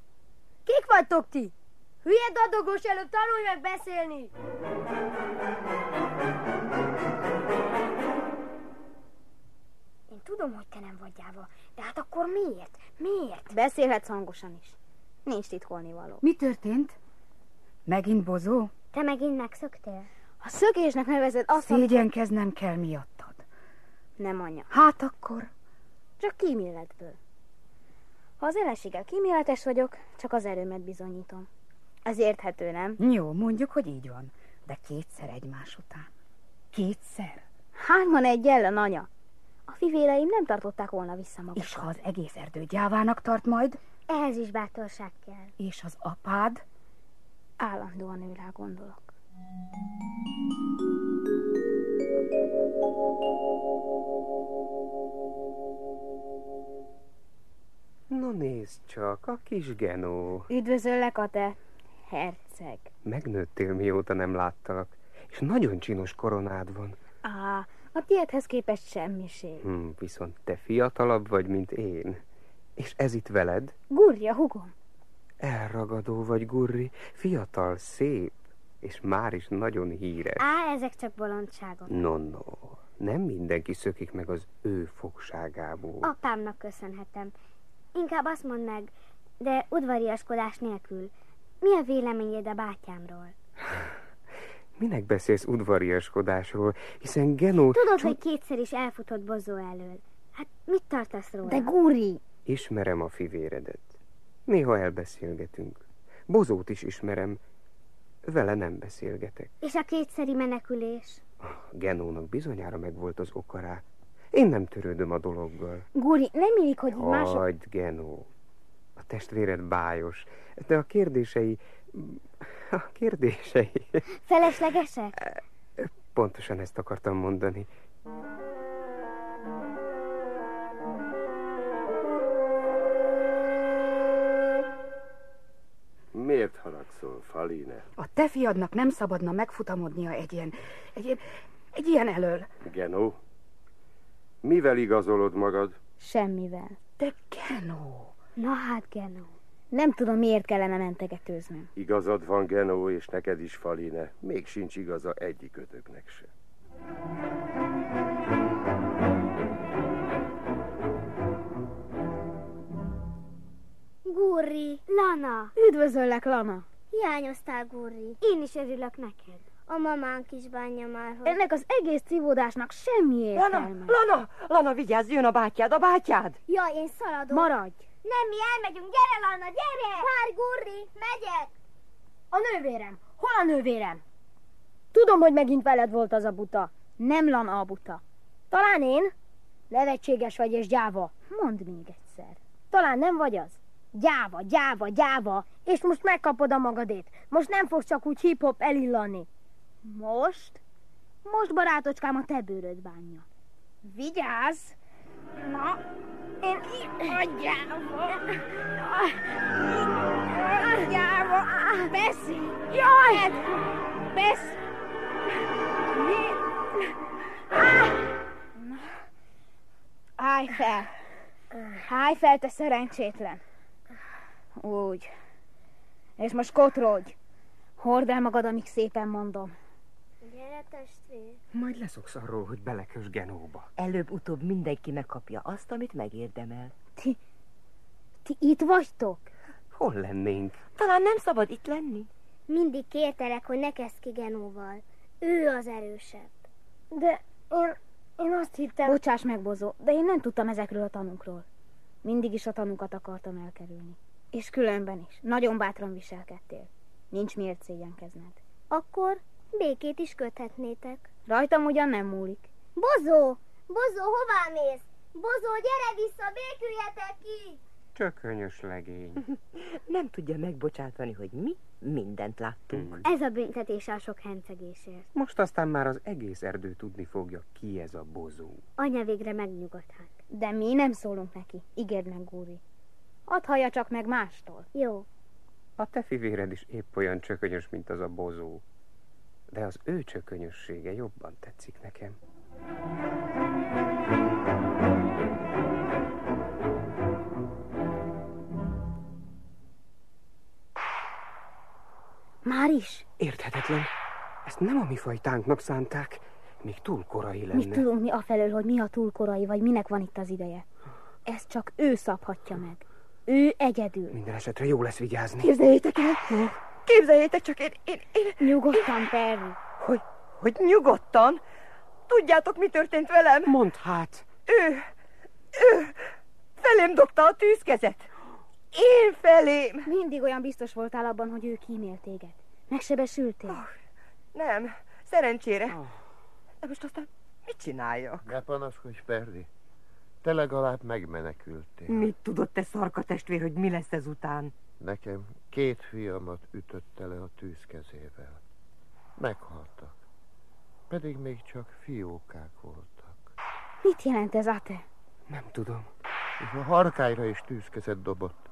Kik vagytok ti? Hülye dadogós, előbb tanulj meg beszélni! Én tudom, hogy te nem vagy gyáva, de hát akkor miért? Miért? Beszélhetsz hangosan is. Nincs titkolnivaló. Mi történt? Megint Bozó? Te megint megszöktél? A szökésnek nevezed azt, Szégyenkeznem kell miattad. Nem, anya. Hát akkor? Csak kíméletből. Ha az ellenséggel kíméletes vagyok, csak az erőmet bizonyítom. Ez érthető, nem? Jó, mondjuk, hogy így van. De 2-szer egymás után. 2-szer? 3 egy ellen, anya. A fivéreim nem tartották volna vissza magukat. És ha az egész erdő gyávának tart majd? Ehhez is bátorság kell. És az apád? Állandóan ő rá gondolok. No nézd csak, a kis Geno. Üdvözöllek, a te herceg. Megnőttél, mióta nem láttalak, és nagyon csinos koronád van. Á, a tiédhez képest semmiség. Viszont te fiatalabb vagy, mint én. És ez itt veled? Gurri, a hugom. Elragadó vagy, Gurri, fiatal, szép, és már is nagyon híres. Á, ezek csak bolondságok. No, nem mindenki szökik meg az ő fogságából. Apámnak köszönhetem. Inkább azt mondd meg, de udvariaskodás nélkül. Mi a véleményed a bátyámról? Minek beszélsz udvariaskodásról, hiszen Genó... Tudod, hogy kétszer is elfutott Bozó elől. Hát mit tartasz róla? De Guri! Ismerem a fivéredet. Néha elbeszélgetünk. Bozót is ismerem. Vele nem beszélgetek. És a kétszeri menekülés? Genónak bizonyára megvolt az oka rá. Én nem törődöm a dologgal. Guri, nem illik, hogy mások... Hagyd, Genó. A testvéred bájos, de a kérdései... Feleslegesek? Pontosan ezt akartam mondani. Miért haragszol, Faline? A te fiadnak nem szabadna megfutamodnia egy ilyen elől. Genó, mivel igazolod magad? Semmivel. De Genó! Na hát, Genó. Nem tudom, miért kellene mentegetőznöm. Igazad van, Genó, és neked is, Faline. Még sincs igaza egyikötöknek se. Gurri, Lana. Üdvözöllek, Lana. Hiányoztál, Gurri. Én is örülök neked. A mamánk is bánja már, hogy... Ennek az egész civódásnak semmi értelme. Lana, vigyázz, jön a bátyád. Jaj, én szaladok. Maradj. Nem, mi elmegyünk. Gyere, Lana, gyere! Várj, Gurri, megyek. A nővérem. Hol a nővérem? Tudom, hogy megint veled volt az a buta. Nem Lana a buta. Talán én? Nevetséges vagy és gyáva. Mondd még egyszer. Talán nem vagy az? Gyáva, és most megkapod a magadét. Most nem fogsz csak úgy hip-hop elillani. Most? Most, barátocskám, a te bőröd bánja. Vigyázz! Na, én a gyáva! Beszélj! Jaj! Beszélj! Állj fel, te szerencsétlen. Úgy. És most kotrodj. Hord el magad, amíg szépen mondom. Gyere, testvér. Majd leszoksz arról, hogy belekös Genóba. Előbb-utóbb mindenki megkapja azt, amit megérdemel. Ti itt vagytok? Hol lennénk? Talán nem szabad itt lenni. Mindig kértelek, hogy ne kezd ki Genóval. Ő az erősebb. De én azt hittem... Bocsáss meg, Bozó, de én nem tudtam ezekről a tanúkról. Mindig is a tanúkat akartam elkerülni. És különben is. Nagyon bátran viselkedtél. Nincs miért szégyenkezned. Akkor békét is köthetnétek. Rajtam ugyan nem múlik. Bozó, hová mész? Bozó, gyere vissza, béküljetek ki! Csökönyös legény. Nem tudja megbocsátani, hogy mi mindent láttunk. Ez a büntetés a sok hencegésért. Most aztán már az egész erdő tudni fogja, ki ez a Bozó. Anya végre megnyugodhat. De mi nem szólunk neki. Ígérd meg, Gúri. Add hallja csak meg mástól. Jó. A te fivéred is épp olyan csökönyös, mint az a Bozó. De az ő csökönyössége jobban tetszik nekem. Már is? Érthetetlen. Ezt nem a mi fajtánknak szánták. Még túl korai lenne. Mit tudunk mi afelől, hogy mi a túl korai, vagy minek van itt az ideje? Ezt csak ő szabhatja meg. Ő egyedül. Minden esetre jó lesz vigyázni. Képzeljétek el! Képzeljétek csak, én... Nyugodtan, Perry. Hogy nyugodtan? Tudjátok, mi történt velem? Mondd hát. Ő felém dobta a tűzkezet. Én felém. Mindig olyan biztos voltál abban, hogy ő kímél téged. Megsebesültél? Nem, szerencsére. De most aztán mit csináljak? Ne panaszkodj, Perry. Te legalább megmenekültél. Mit tudott te szarka testvér, hogy mi lesz ezután? Nekem 2 fiamat ütötte le a tűzkezével. Meghaltak. Pedig még csak fiókák voltak. Mit jelent ez, Ate? Nem tudom. És a harkályra is tűzkezet dobott.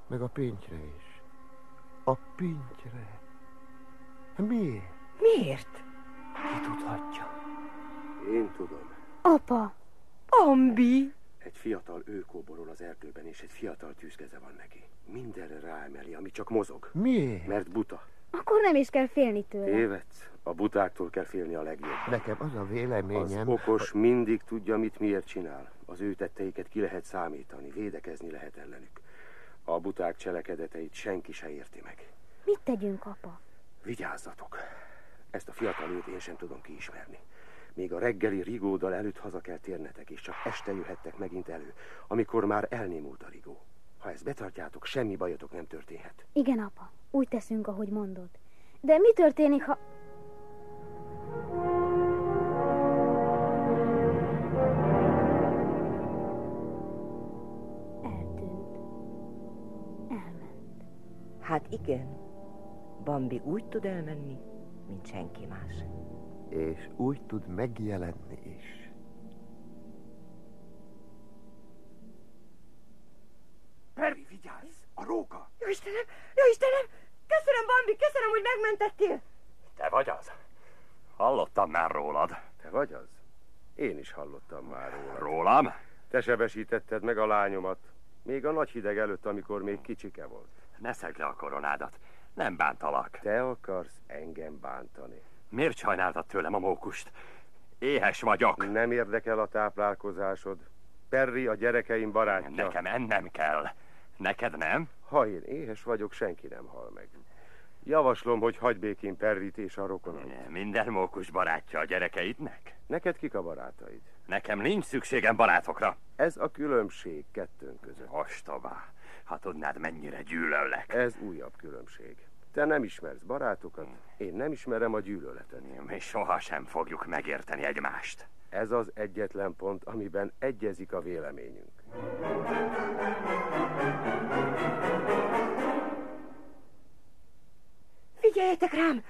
Meg a pintyre is. A pintyre. Miért? Miért? Ki tudhatja? Én tudom. Apa! Ambi! Egy fiatal őkóborol az erdőben, és egy fiatal tűzkeze van neki. Mindenre ráemeli, ami csak mozog. Miért? Mert buta. Akkor nem is kell félni tőle. Tévedsz. A butáktól kell félni a legjobban. Nekem az a véleményem... Az okos mindig tudja, mit miért csinál. Az ő tetteiket ki lehet számítani, védekezni lehet ellenük. A buták cselekedeteit senki se érti meg. Mit tegyünk, apa? Vigyázzatok! Ezt a fiatal nőt én sem tudom kiismerni. Még a reggeli rigóddal előtt haza kell térnetek, és csak este jöhettek megint elő, amikor már elnémult a rigó. Ha ezt betartjátok, semmi bajotok nem történhet. Igen, apa. Úgy teszünk, ahogy mondod. De mi történik, ha... Eltűnt. Elment. Hát igen. Bambi úgy tud elmenni, mint senki más. És úgy tud megjelenni is. Perry, vigyázz! A róka! Jó Istenem! Jó Istenem! Köszönöm, Bambi, köszönöm, hogy megmentettél! Te vagy az? Hallottam már rólad. Te vagy az? Én is hallottam már rólad. Rólam? Te sebesítetted meg a lányomat. Még a nagy hideg előtt, amikor még kicsike volt. Ne szegd le a koronádat. Nem bántalak. Te akarsz engem bántani. Miért sajnáltad tőlem a mókust? Éhes vagyok. Nem érdekel a táplálkozásod. Perry a gyerekeim barátja. Nekem ennem kell. Neked nem? Ha én éhes vagyok, senki nem hal meg. Javaslom, hogy hagyd békén Perryt és a rokonait. Minden mókus barátja a gyerekeidnek? Neked kik a barátaid? Nekem nincs szükségem barátokra. Ez a különbség kettőnk között. Ostobá, ha tudnád, mennyire gyűlöllek. Ez újabb különbség. Te nem ismersz barátokat, én nem ismerem a gyűlöletet. Mi sohasem fogjuk megérteni egymást. Ez az egyetlen pont, amiben egyezik a véleményünk. Figyeljetek rám!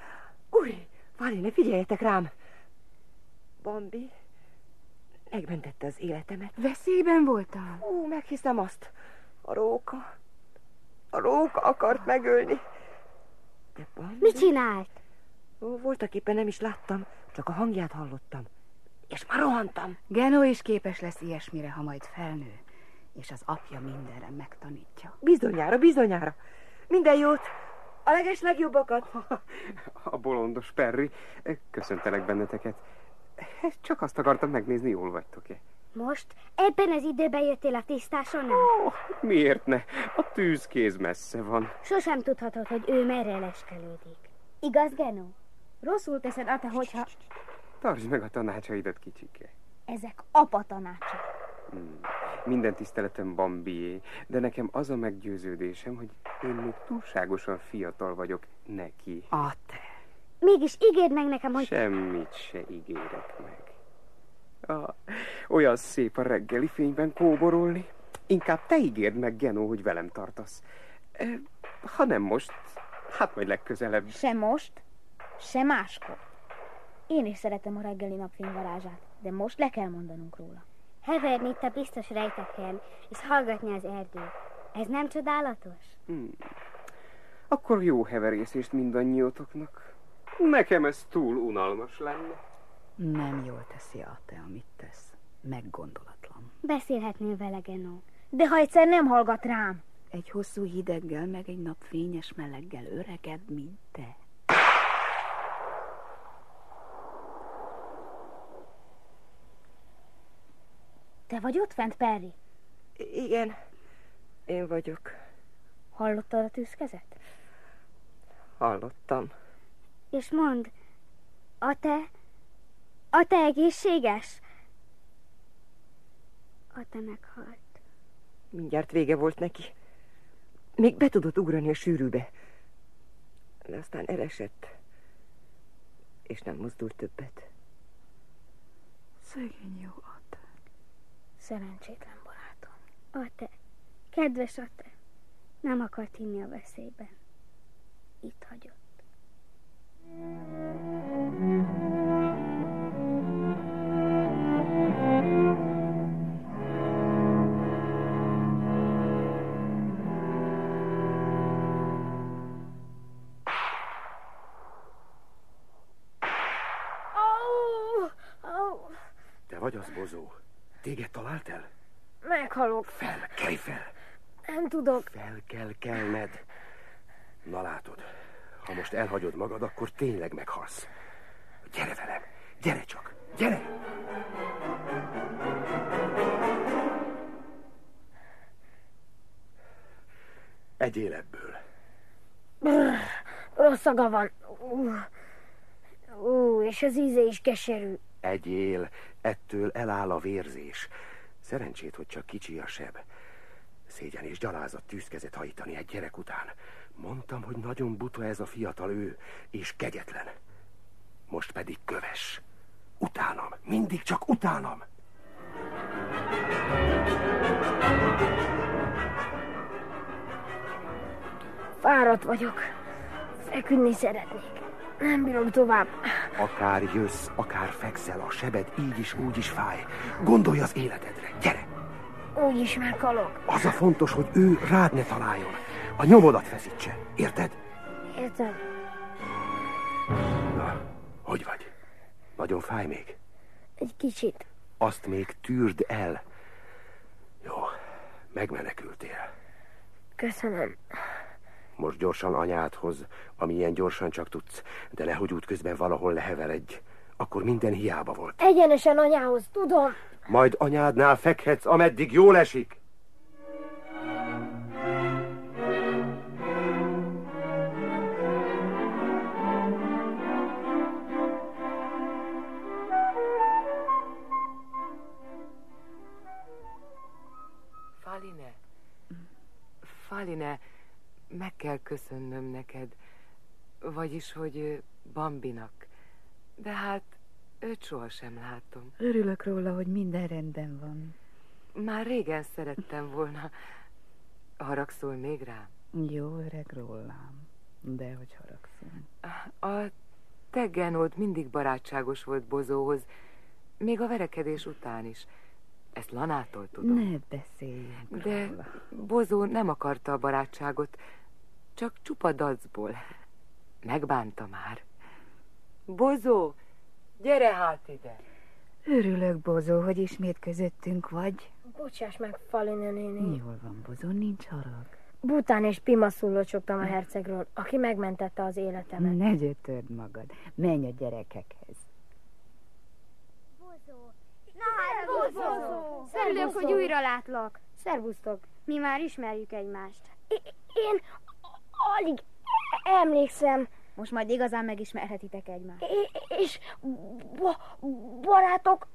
Uri, Valéne, figyeljetek rám! Bambi megmentette az életemet. Veszélyben voltál? Meghiszem azt. A róka akart megölni. De Bambi... Mit csinált? Voltak éppen nem is láttam, csak a hangját hallottam. És már rohantam. Geno is képes lesz ilyesmire, ha majd felnő, és az apja mindenre megtanítja. Bizonyára. Minden jót. A legeslegjobbakat. A bolondos Perry. Köszöntelek benneteket. Csak azt akartam megnézni, jól vagytok-e. Most? Ebben az időben jöttél a tisztásonnál? Miért ne? A tűzkéz messze van. Sosem tudhatod, hogy ő merre leskelődik. Igaz, Geno? Rosszul teszed, Ate, hogyha... Tartsd meg a tanácsaidat, kicsike. Ezek apa tanácsa. Minden tiszteletem Bambié, de nekem az a meggyőződésem, hogy én még túlságosan fiatal vagyok neki. Ate. Mégis ígérd meg nekem, hogy... Semmit se ígérek meg. Olyan szép a reggeli fényben kóborolni. Inkább te ígérd meg, Geno, hogy velem tartasz. Ha nem most, hát majd legközelebb. Se most, se máskor. Én is szeretem a reggeli napfény varázsát, de most le kell mondanunk róla. Heverni itt a biztos rejtekhelyen, és hallgatni az erdőt. Ez nem csodálatos? Akkor jó heverészést mindannyiótoknak. Nekem ez túl unalmas lenne. Nem jól teszi, Ate, amit tesz. Meggondolatlan. Beszélhetnél vele, Geno. De ha egyszer nem hallgat rám. Egy hosszú hideggel, meg egy nap fényes meleggel öreged, mint te. Te vagy ott fent, Perry? Igen, én vagyok. Hallottad a tűzkezet? Hallottam. És mondd, Ate egészséges? Ate meghalt. Mindjárt vége volt neki. Még be tudott ugrani a sűrűbe. De aztán elesett. És nem mozdult többet. Szegény jó Ate. Szerencsétlen barátom. Ate, kedves Ate, nem akart hinni a veszélyben. Itt hagyott. Te vagy az, bozó? Téged talált el? Meghalok. Kelj fel! Nem tudok. Fel kell kelned. Na látod, ha most elhagyod magad, akkor tényleg meghalsz. Gyere velem, gyere csak, gyere! Egyél ebből. Rossz szaga van. És az íze is keserű. Egyél, ettől eláll a vérzés. Szerencsét, hogy csak kicsi a seb. Szégyen és gyalázat tűzkezet hajítani egy gyerek után. Mondtam, hogy nagyon buta ez a fiatal ő, és kegyetlen. Most pedig kövess. Utánam, mindig csak utánam. Fáradt vagyok. Feküdni szeretnék. Nem bírom tovább. Akár jössz, akár fekszel, a sebed így is, úgy is fáj. Gondolj az életedre, gyere! Úgy is meghalok. Az a fontos, hogy ő rád ne találjon. A nyomodat feszítse, érted? Értem. Na, hogy vagy? Nagyon fáj még? Egy kicsit. Azt még tűrd el. Jó, megmenekültél. Köszönöm. Most gyorsan anyádhoz, amilyen gyorsan csak tudsz, de nehogy útközben valahol leheveredj. Akkor minden hiába volt. Egyenesen anyához, tudom. Majd anyádnál fekhetsz, ameddig jól esik. Faline, meg kell köszönnöm neked, vagyis, hogy Bambinak, de hát őt sohasem látom. Örülök róla, hogy minden rendben van. Már régen szerettem volna. Haragszol még rám? Jó öreg rólám, de hogy haragszom. A te Genód mindig barátságos volt Bozóhoz, még a verekedés után is. Ezt Lanától tudom. Ne beszéljünk de róla. Bozó nem akarta a barátságot, csak csupa dacból. Megbánta már. Bozó, gyere hát ide! Örülök, Bozó, hogy ismét közöttünk vagy. Bocsáss meg, Faline néni. Jól van, Bozó, nincs harag. Bután és Pimaszul locsogtam a hercegről, aki megmentette az életemet. Ne gyötörd magad, menj a gyerekekhez. Örülök, hogy újra látlak. Szervusztok. Mi már ismerjük egymást. Én alig emlékszem. Most majd igazán megismerhetitek egymást. És barátok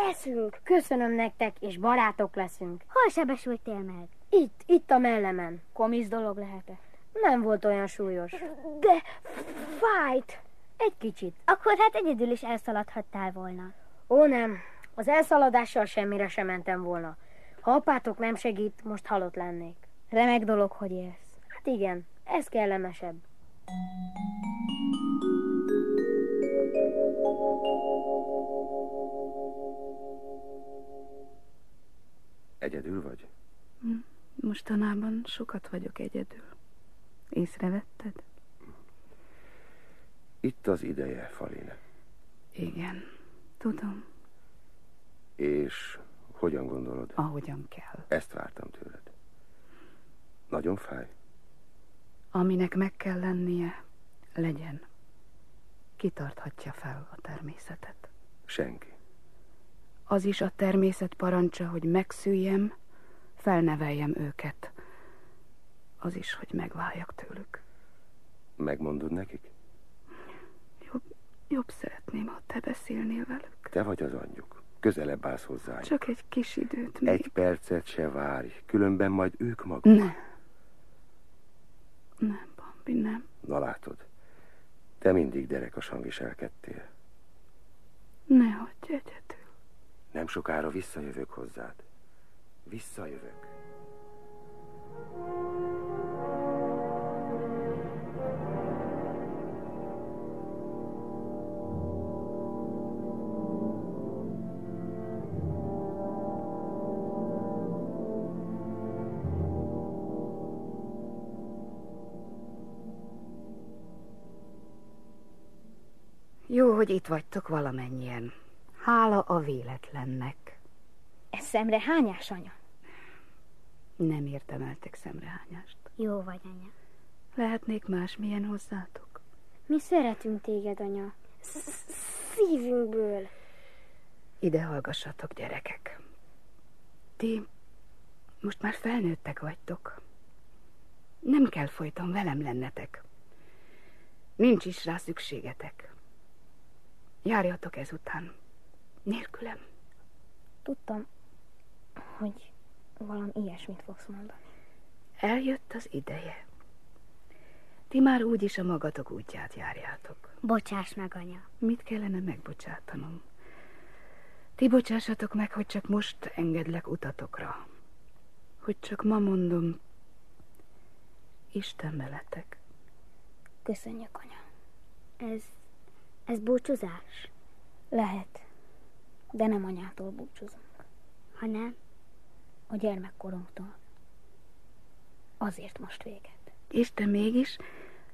leszünk. Köszönöm nektek, és barátok leszünk. Hol sebesültél meg? Itt a mellemen. Komisz dolog lehetett. Nem volt olyan súlyos. De fájt. Egy kicsit. Akkor hát egyedül is elszaladhattál volna. Ó, nem. Az elszaladással semmire sem mentem volna. Ha apátok nem segít, most halott lennék. Remek dolog, hogy élsz. Hát igen, ez kellemesebb. Egyedül vagy? Mostanában sokat vagyok egyedül. Észrevetted? Itt az ideje, Faline. Igen, tudom. És hogyan gondolod? Ahogyan kell. Ezt vártam tőled. Nagyon fáj? Aminek meg kell lennie, legyen. Kitarthatja fel a természetet. Senki. Az is a természet parancsa, hogy megszüljem, felneveljem őket. Az is, hogy megváljak tőlük. Megmondod nekik? Jobb szeretném, ha te beszélnél velük. Te vagy az anyjuk. Közelebb állsz hozzájuk. Csak egy kis időt még. Egy percet se várj, különben majd ők maguk. Nem, Bambi, nem. Na látod, te mindig derekasan viselkedtél. Nehogy egyedül. Nem sokára visszajövök hozzád. Visszajövök. Jó, hogy itt vagytok valamennyien. Hála a véletlennek. Ez szemrehányás, anya? Nem érdemeltek szemrehányást. Jó vagy, anya. Lehetnék másmilyen hozzátok? Mi szeretünk téged, anya. Szívünkből. Ide hallgassatok, gyerekek. Ti most már felnőttek vagytok. Nem kell folyton velem lennetek. Nincs is rá szükségetek. Járjatok ezután. Nélkülem. Tudtam, hogy valami ilyesmit fogsz mondani. Eljött az ideje. Ti már úgyis a magatok útját járjátok. Bocsáss meg, anya. Mit kellene megbocsátanom? Ti bocsássatok meg, hogy csak most engedlek utatokra. Hogy csak ma mondom, Isten veletek. Köszönjük, anya. Ez búcsúzás? Lehet, de nem anyától búcsúzunk. Hanem? A gyermekkorunktól. Azért most véget. És te mégis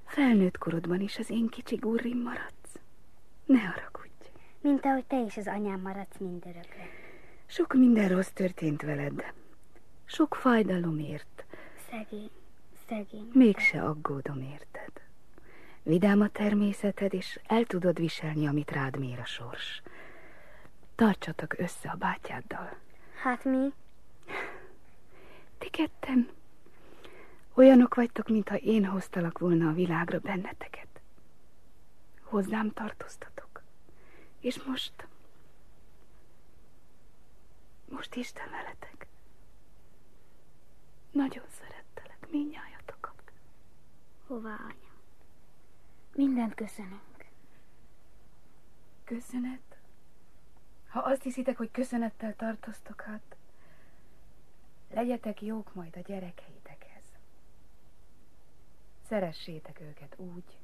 felnőtt korodban is az én kicsi Gurrim maradsz. Ne haragudj. Mint ahogy te is az anyám maradsz mindörökre. Sok minden rossz történt veled. Sok fájdalomért. Szegény. Mégse aggódom érted. Vidám a természeted, és el tudod viselni, amit rád mér a sors. Tartsatok össze a bátyáddal. Hát mi? Ti ketten olyanok vagytok, mintha én hoztalak volna a világra benneteket. Hozzám tartoztatok. És most Isten veletek. Nagyon szerettelek mindnyájatokat. Hová, anya? Mindent köszönünk. Köszönet? Ha azt hiszitek, hogy köszönettel tartoztok, hát legyetek jók majd a gyerekeitekhez. Szeressétek őket úgy,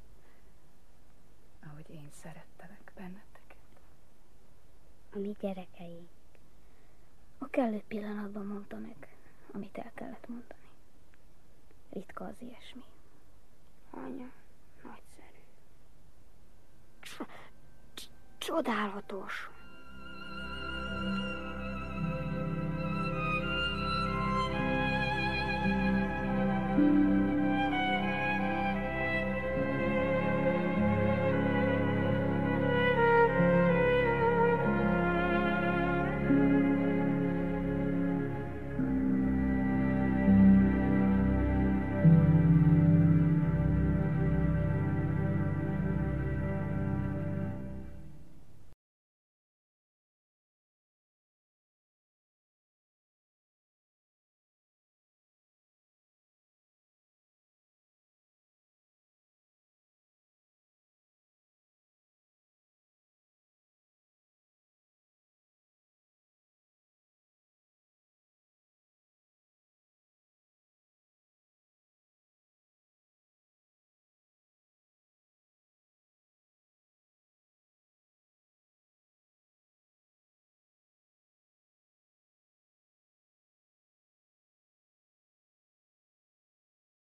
ahogy én szerettelek benneteket. A mi gyerekeink. A kellő pillanatban mondta meg, amit el kellett mondani. Ritka az ilyesmi. Anya, nagyszerű. Csodálatos.